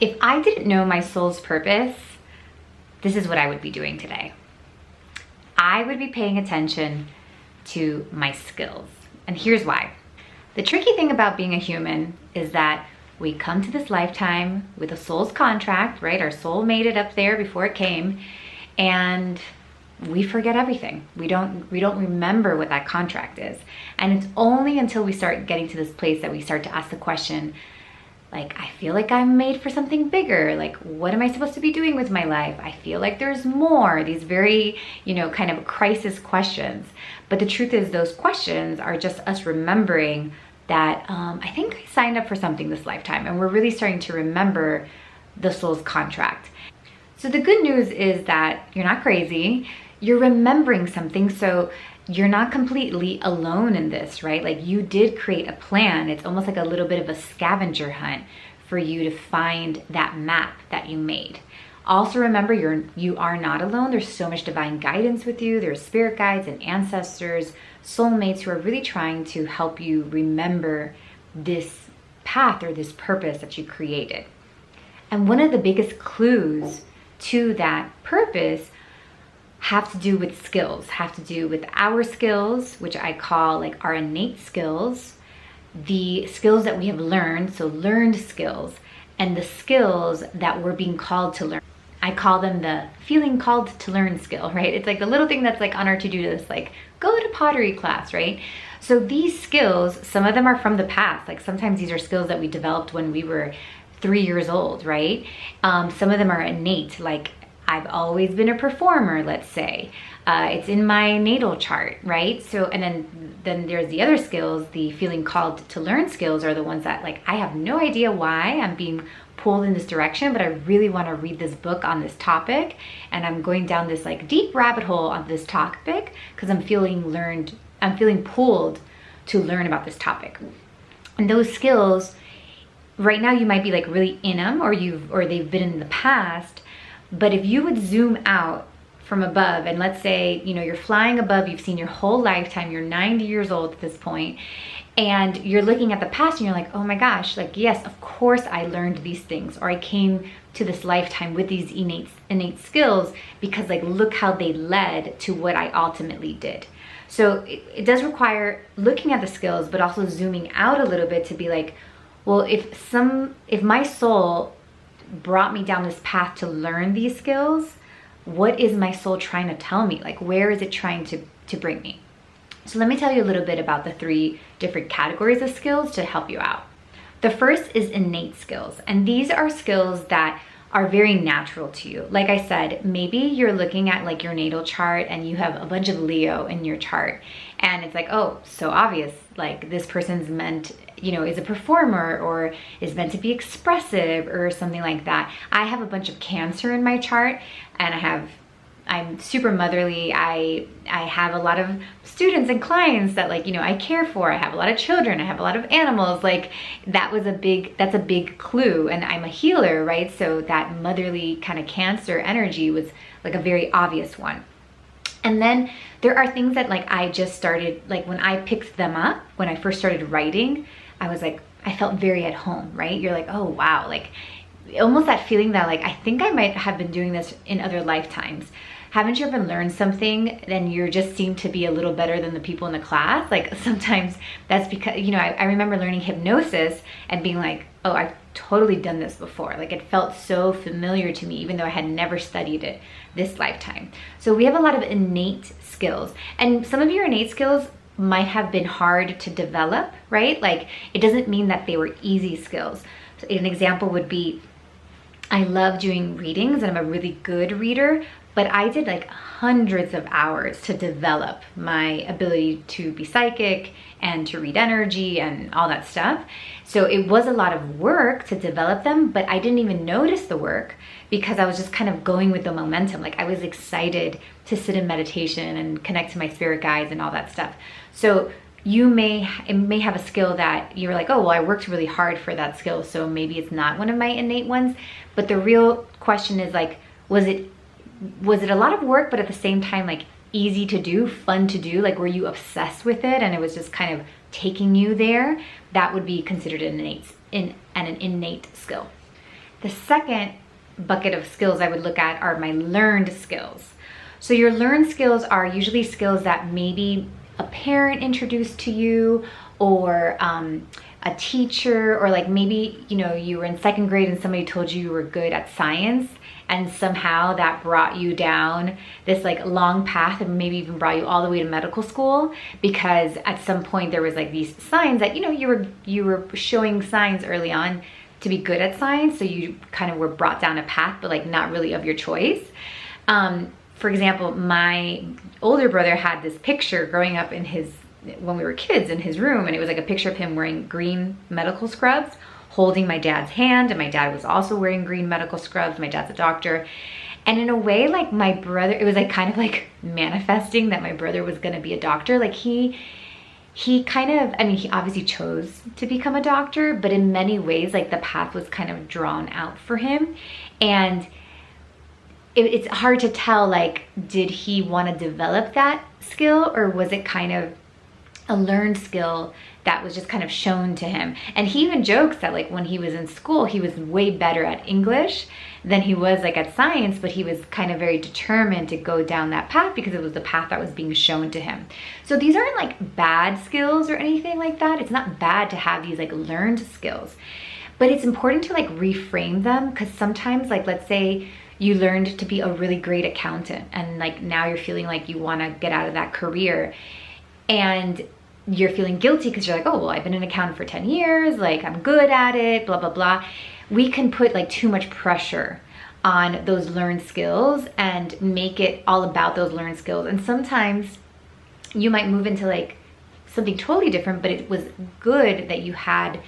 If I didn't know my soul's purpose, this is what I would be doing today. I would be paying attention to my skills. And here's why. The tricky thing about being a human is that we come to this lifetime with a soul's contract, right? Our soul made it up there before it came, and we forget everything. We don't remember what that contract is. And it's only until we start getting to this place that we start to ask the question, like, I feel like I'm made for something bigger. Like, what am I supposed to be doing with my life? I feel like there's more. These very, kind of crisis questions. But the truth is those questions are just us remembering that I think I signed up for something this lifetime, and we're really starting to remember the soul's contract. So the good news is that you're not crazy. You're remembering something, so you're not completely alone in this, right? Like, you did create a plan. It's almost like a little bit of a scavenger hunt for you to find that map that you made. Also remember, you are not alone. There's so much divine guidance with you. There's spirit guides and ancestors, soulmates who are really trying to help you remember this path or this purpose that you created. And one of the biggest clues to that purpose have to do with skills, have to do with our skills, which I call like our innate skills, the skills that we have learned, so learned skills, and the skills that we're being called to learn. I call them the feeling called to learn skill, right? It's like the little thing that's like on our to-do list, like go to pottery class, right? So these skills, some of them are from the past. Like sometimes these are skills that we developed when we were 3 years old, right? Some of them are innate, like I've always been a performer, let's say. It's in my natal chart, right? So, and then there's the other skills, the feeling called to learn skills are the ones that like, I have no idea why I'm being pulled in this direction, but I really want to read this book on this topic. And I'm going down this like deep rabbit hole on this topic because I'm feeling pulled to learn about this topic. And those skills, right now you might be like really in them or they've been in the past. But if you would zoom out from above and let's say, you're flying above, you've seen your whole lifetime, you're 90 years old at this point, and you're looking at the past and you're like, oh my gosh, like, yes, of course I learned these things, or I came to this lifetime with these innate skills because like, look how they led to what I ultimately did. So it does require looking at the skills, but also zooming out a little bit to be like, well, if my soul brought me down this path to learn these skills, what is my soul trying to tell me? Like, where is it trying to bring me? So let me tell you a little bit about the 3 different categories of skills to help you out. The first is innate skills. And these are skills that are very natural to you. Like I said, maybe you're looking at like your natal chart and you have a bunch of Leo in your chart. And it's like, oh, so obvious. Like this person's meant, is a performer or is meant to be expressive or something like that. I have a bunch of Cancer in my chart and I'm super motherly. I have a lot of students and clients that like, I care for. I have a lot of children. I have a lot of animals. Like that's a big clue. And I'm a healer, right? So that motherly kind of Cancer energy was like a very obvious one. And then there are things that like I just started, like when I picked them up, when I first started writing, I was like, I felt very at home, right? You're like, oh wow, like almost that feeling that like, I think I might have been doing this in other lifetimes. Haven't you ever learned something and you just seem to be a little better than the people in the class? Like sometimes that's because, I remember learning hypnosis and being like, oh, I've totally done this before. Like it felt so familiar to me, even though I had never studied it this lifetime. So we have a lot of innate skills, and some of your innate skills might have been hard to develop, right? Like it doesn't mean that they were easy skills. So an example would be, I love doing readings and I'm a really good reader, but I did like hundreds of hours to develop my ability to be psychic and to read energy and all that stuff. So it was a lot of work to develop them, but I didn't even notice the work because I was just kind of going with the momentum. Like I was excited to sit in meditation and connect to my spirit guides and all that stuff. So it may have a skill that you're like, oh, well, I worked really hard for that skill, so maybe it's not one of my innate ones. But the real question is like, was it a lot of work, but at the same time, like easy to do, fun to do? Like, were you obsessed with it and it was just kind of taking you there? That would be considered an innate skill. The second bucket of skills I would look at are my learned skills. So your learned skills are usually skills that maybe a parent introduced to you, or a teacher, or like maybe, you know, you were in second grade and somebody told you were good at science, and somehow that brought you down this like long path, and maybe even brought you all the way to medical school, because at some point there was like these signs that, you know, you were showing signs early on to be good at science, so you kind of were brought down a path, but like not really of your choice. For example, my older brother had this picture growing up when we were kids in his room, and it was like a picture of him wearing green medical scrubs, holding my dad's hand, and my dad was also wearing green medical scrubs. My dad's a doctor. And in a way, like my brother, it was like kind of like manifesting that my brother was gonna be a doctor. Like he kind of, I mean, he obviously chose to become a doctor, but in many ways, like the path was kind of drawn out for him. And it's hard to tell, like, did he want to develop that skill, or was it kind of a learned skill that was just kind of shown to him? And he even jokes that like when he was in school, he was way better at English than he was like at science, but he was kind of very determined to go down that path because it was the path that was being shown to him. So these aren't like bad skills or anything like that. It's not bad to have these like learned skills, but it's important to like reframe them, because sometimes, like, let's say you learned to be a really great accountant, and like now you're feeling like you want to get out of that career, and you're feeling guilty because you're like, oh, well, I've been an accountant for 10 years, like I'm good at it, blah, blah, blah. We can put like too much pressure on those learned skills and make it all about those learned skills. And sometimes you might move into like something totally different, but it was good that you had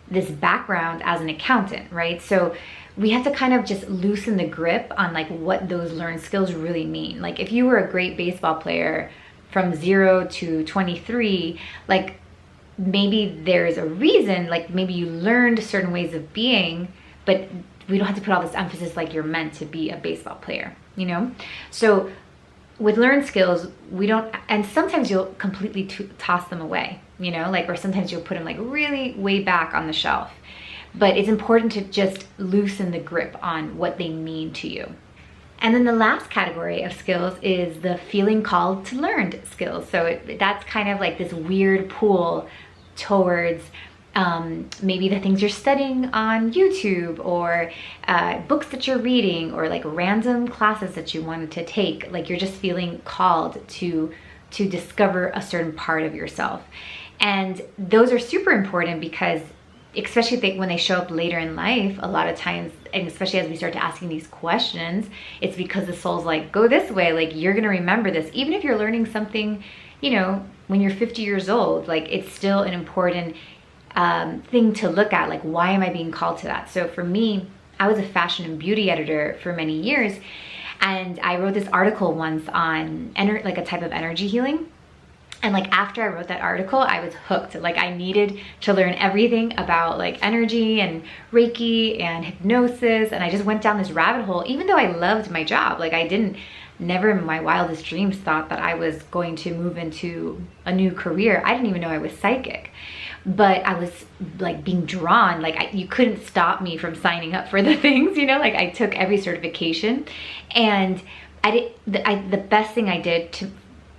this background as an accountant, right? So we have to kind of just loosen the grip on like what those learned skills really mean. Like if you were a great baseball player from 0 to 23, like maybe there's a reason, like maybe you learned certain ways of being, but we don't have to put all this emphasis like you're meant to be a baseball player, you know? So with learned skills, we don't, and sometimes you'll completely toss them away, you know, like, or sometimes you'll put them like really way back on the shelf. But it's important to just loosen the grip on what they mean to you. And then the last category of skills is the feeling called to learned skills. So that's kind of like this weird pull towards maybe the things you're studying on YouTube, or books that you're reading, or like random classes that you wanted to take. Like you're just feeling called to discover a certain part of yourself. And those are super important because especially when they show up later in life, a lot of times, and especially as we start to asking these questions, it's because the soul's like, go this way, like you're gonna remember this. Even if you're learning something, you know, when you're 50 years old, like it's still an important thing to look at, like why am I being called to that? So for me, I was a fashion and beauty editor for many years, and I wrote this article once on like a type of energy healing. And like after I wrote that article, I was hooked. Like I needed to learn everything about like energy and Reiki and hypnosis. And I just went down this rabbit hole, even though I loved my job. Like I never in my wildest dreams thought that I was going to move into a new career. I didn't even know I was psychic. But I was like being drawn, like you couldn't stop me from signing up for the things, you know, like I took every certification. And the best thing I did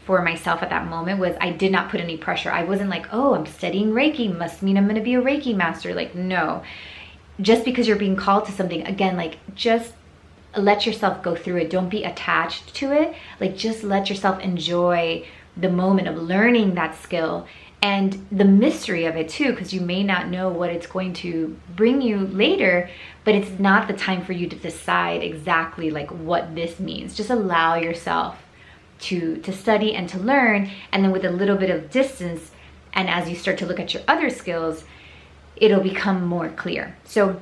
for myself at that moment was I did not put any pressure. I wasn't like, oh, I'm studying Reiki, must mean I'm gonna be a Reiki master. Like, no. Just because you're being called to something, again, like just let yourself go through it. Don't be attached to it. Like just let yourself enjoy the moment of learning that skill and the mystery of it too, because you may not know what it's going to bring you later, but it's not the time for you to decide exactly like what this means. Just allow yourself to study and to learn, and then with a little bit of distance, and as you start to look at your other skills, it'll become more clear. So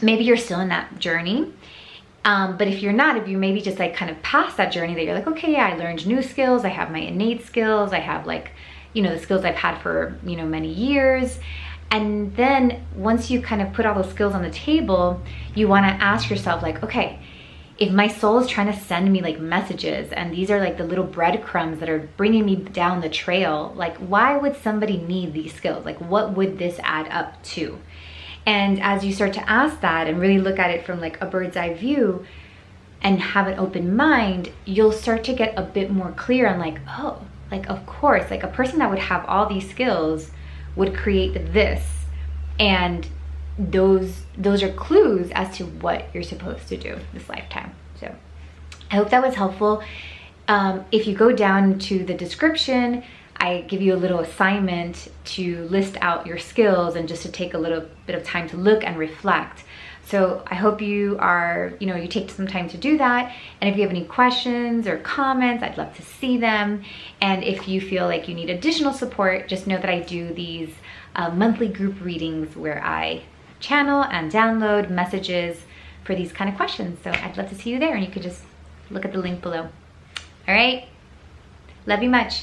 maybe you're still in that journey, but if you're not, if you maybe just like kind of past that journey, that you're like, okay, yeah, I learned new skills, I have my innate skills, I have like, you know, the skills I've had for, you know, many years. And then once you kind of put all those skills on the table, you want to ask yourself like, okay, if my soul is trying to send me like messages, and these are like the little breadcrumbs that are bringing me down the trail, like why would somebody need these skills? Like what would this add up to? And as you start to ask that and really look at it from like a bird's eye view and have an open mind, you'll start to get a bit more clear on like, oh, like of course, like a person that would have all these skills would create this. And those are clues as to what you're supposed to do this lifetime. So I hope that was helpful. If you go down to the description, I give you a little assignment to list out your skills and just to take a little bit of time to look and reflect. So I hope you are, you take some time to do that. And if you have any questions or comments, I'd love to see them. And if you feel like you need additional support, just know that I do these monthly group readings where I channel and download messages for these kind of questions. So I'd love to see you there, and you could just look at the link below. All right, love you much.